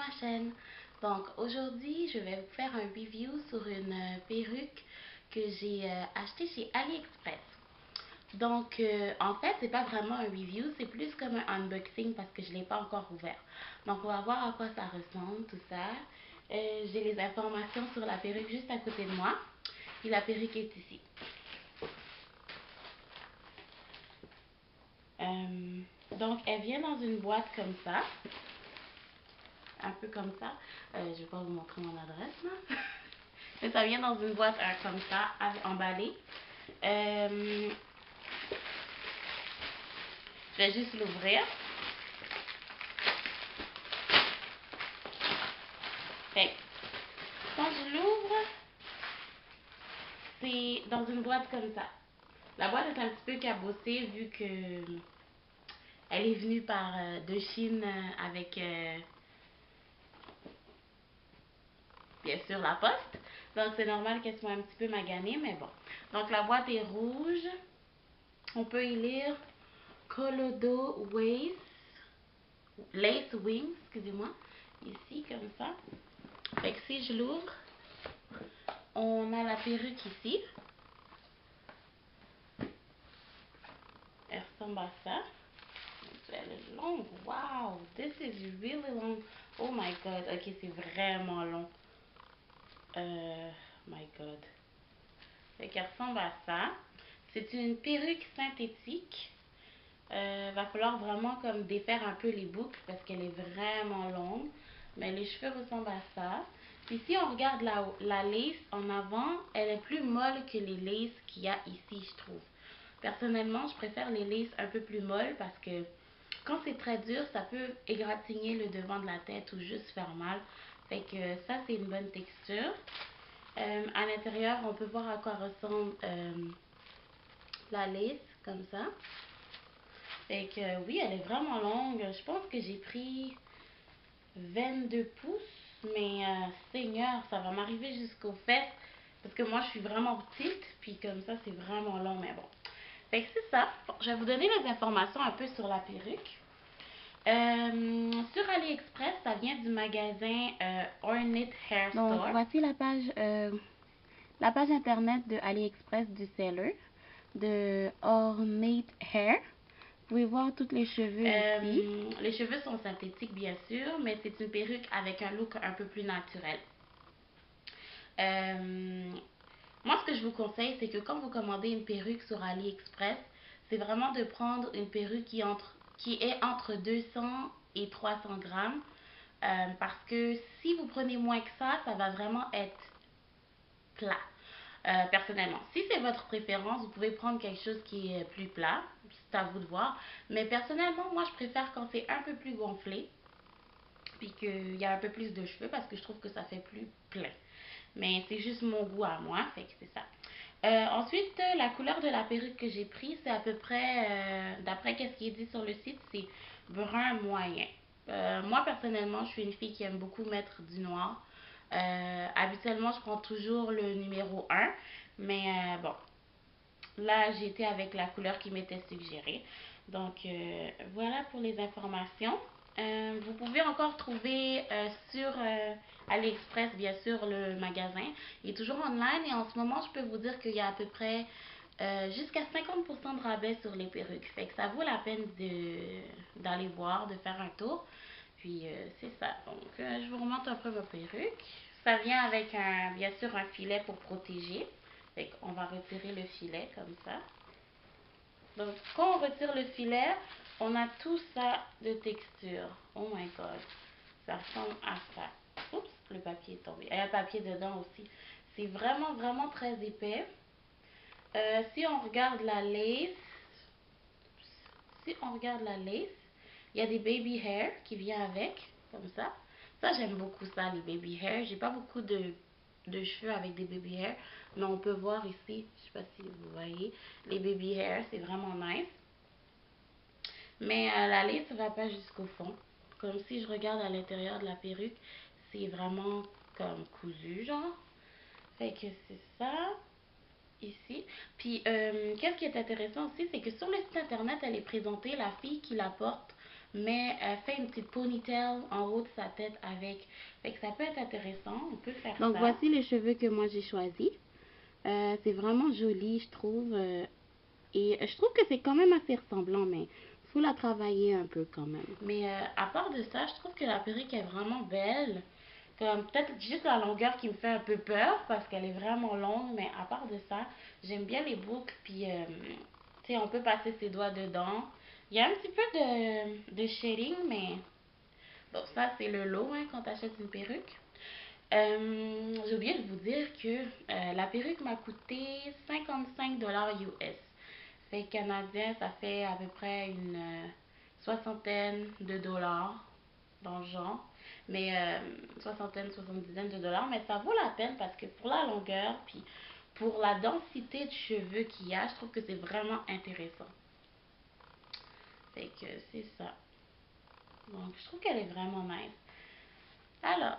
ma chaîne. Donc aujourd'hui, je vais vous faire un review sur une perruque que j'ai achetée chez AliExpress. Donc en fait, c'est pas vraiment un review, c'est plus comme un unboxing parce que je l'ai pas encore ouvert. Donc on va voir à quoi ça ressemble, tout ça. J'ai les informations sur la perruque juste à côté de moi. Et la perruque est ici. Donc elle vient dans une boîte comme ça. Un peu comme ça. Je vais pas vous montrer mon adresse là. Mais ça vient dans une boîte comme ça, emballée. Je vais juste l'ouvrir. Fait quand je l'ouvre, c'est dans une boîte comme ça. La boîte est un petit peu cabossée vu que elle est venue de Chine avec bien sûr la poste. Donc c'est normal qu'elle soit un petit peu maganée, mais bon. Donc la boîte est rouge. On peut y lire Colodo Lace Wings, excusez-moi. Ici, comme ça. Fait que si je l'ouvre, on a la perruque ici. Elle ressemble à ça. Elle est longue. Wow, this is really long. Oh my god. Ok, c'est vraiment long. My god. Fait qu'elle ressemble à ça. C'est une perruque synthétique. Va falloir vraiment comme défaire un peu les boucles parce qu'elle est vraiment longue. Mais les cheveux ressemblent à ça. Puis si on regarde la lace en avant, elle est plus molle que les laces qu'il y a ici, je trouve. Personnellement, je préfère les laces un peu plus molles parce que quand c'est très dur, ça peut égratigner le devant de la tête ou juste faire mal. Fait que ça, c'est une bonne texture. À l'intérieur, on peut voir à quoi ressemble la lace, comme ça. Fait que oui, elle est vraiment longue. Je pense que j'ai pris 22 pouces. Mais Seigneur, ça va m'arriver jusqu'aux fesses. Parce que moi, je suis vraiment petite. Puis comme ça, c'est vraiment long. Mais bon. Fait que c'est ça. Bon, je vais vous donner les informations un peu sur la perruque. Sur AliExpress, ça vient du magasin Ornate Hair Store. Donc, voici la page internet de AliExpress du seller de Ornate Hair. Vous pouvez voir tous les cheveux ici. Les cheveux sont synthétiques, bien sûr, mais c'est une perruque avec un look un peu plus naturel. Moi, ce que je vous conseille, c'est que quand vous commandez une perruque sur AliExpress, c'est vraiment de prendre une perruque qui est entre 200 et 300 grammes. Parce que si vous prenez moins que ça va vraiment être plat. Personnellement, si c'est votre préférence, vous pouvez prendre quelque chose qui est plus plat. C'est à vous de voir. Mais personnellement, moi, je préfère quand c'est un peu plus gonflé. Puis qu'il y a un peu plus de cheveux parce que je trouve que ça fait plus plein. Mais c'est juste mon goût à moi, fait que c'est ça. Ensuite, la couleur de la perruque que j'ai prise, c'est à peu près, d'après ce qui est dit sur le site, c'est brun moyen. Moi, personnellement, je suis une fille qui aime beaucoup mettre du noir. Habituellement, je prends toujours le numéro 1. Mais bon, là, j'étais avec la couleur qui m'était suggérée. Donc, voilà pour les informations. Vous pouvez encore trouver sur AliExpress, bien sûr, le magasin. Il est toujours online et en ce moment, je peux vous dire qu'il y a à peu près jusqu'à 50% de rabais sur les perruques. Fait que ça vaut la peine d'aller voir, de faire un tour. Puis, c'est ça. Donc, je vous remonte un peu ma perruque. Ça vient avec, bien sûr, un filet pour protéger. Fait qu'on va retirer le filet comme ça. Donc, quand on retire le filet, on a tout ça de texture. Oh my god. Ça ressemble à ça. Oups, le papier est tombé. Il y a un papier dedans aussi. C'est vraiment, vraiment très épais. Si on regarde la lace, il y a des baby hair qui vient avec, comme ça. Ça, j'aime beaucoup ça, les baby hair. J'ai pas beaucoup de cheveux avec des baby hair, mais on peut voir ici, je sais pas si vous voyez, les baby hair, c'est vraiment nice. Mais la lace ne va pas jusqu'au fond. Comme si je regarde à l'intérieur de la perruque, c'est vraiment comme cousu, genre. Fait que c'est ça, ici. Puis, qu'est-ce qui est intéressant aussi, c'est que sur le site internet, elle est présentée, la fille qui la porte mais fait une petite ponytail en haut de sa tête avec. Fait que ça peut être intéressant, on peut faire Donc ça. voici les cheveux que moi j'ai choisis. C'est vraiment joli, je trouve. Et je trouve que c'est quand même assez ressemblant, mais faut la travailler un peu quand même. Mais à part de ça, je trouve que la perruque est vraiment belle. Comme peut-être juste la longueur qui me fait un peu peur parce qu'elle est vraiment longue, mais à part de ça, j'aime bien les boucles. Puis, tu sais, on peut passer ses doigts dedans. Il y a un petit peu de shading, mais bon, ça c'est le lot hein, quand tu achètes une perruque. J'ai oublié de vous dire que la perruque m'a coûté 55$ US. Fait canadien, ça fait à peu près une soixantaine de dollars dans le genre. Mais soixantaine, soixante-dizaine de dollars. Mais ça vaut la peine parce que pour la longueur, puis pour la densité de cheveux qu'il y a, je trouve que c'est vraiment intéressant. Fait que c'est ça. Donc, je trouve qu'elle est vraiment nice. Alors,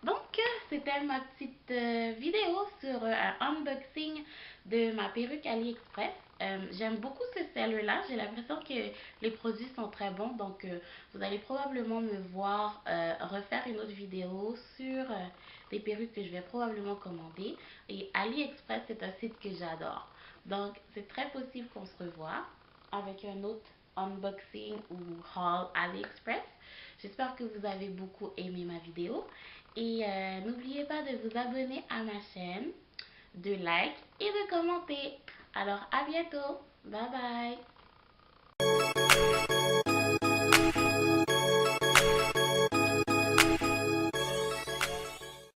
donc, c'était ma petite vidéo sur un unboxing de ma perruque AliExpress. J'aime beaucoup ce seller-là. J'ai l'impression que les produits sont très bons. Donc, vous allez probablement me voir refaire une autre vidéo sur des perruques que je vais probablement commander. Et AliExpress, c'est un site que j'adore. Donc, c'est très possible qu'on se revoie avec un autre unboxing ou haul AliExpress. J'espère que vous avez beaucoup aimé ma vidéo. Et n'oubliez pas de vous abonner à ma chaîne, de like et de commenter. Alors à bientôt. Bye bye.